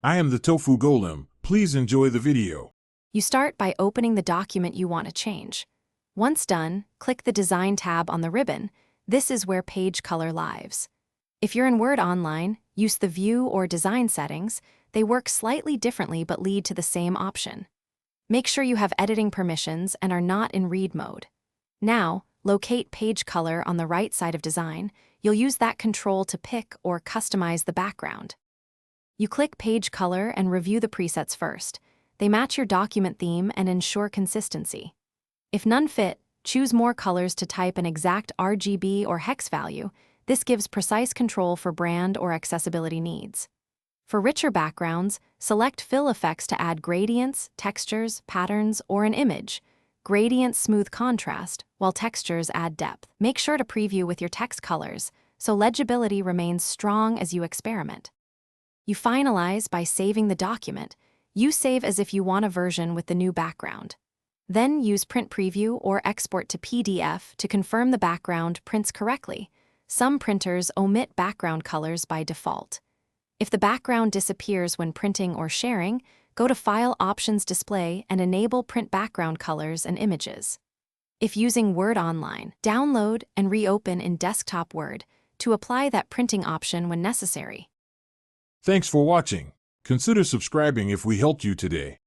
I am the Tofu Golem. Please enjoy the video. You start by opening the document you want to change. Once done, click the Design tab on the ribbon. This is where page color lives. If you're in Word Online, use the View or Design settings. They work slightly differently but lead to the same option. Make sure you have editing permissions and are not in read mode. Now, locate Page Color on the right side of Design. You'll use that control to pick or customize the background. You click Page Color and review the presets first. They match your document theme and ensure consistency. If none fit, choose More Colors to type an exact RGB or hex value. This gives precise control for brand or accessibility needs. For richer backgrounds, select Fill Effects to add gradients, textures, patterns, or an image. Gradients smooth contrast, while textures add depth. Make sure to preview with your text colors, so legibility remains strong as you experiment. You finalize by saving the document. You save as if you want a version with the new background. Then use Print Preview or Export to PDF to confirm the background prints correctly. Some printers omit background colors by default. If the background disappears when printing or sharing, go to File Options Display and enable Print Background Colors and Images. If using Word Online, download and reopen in Desktop Word to apply that printing option when necessary. Thanks for watching. Consider subscribing if we helped you today.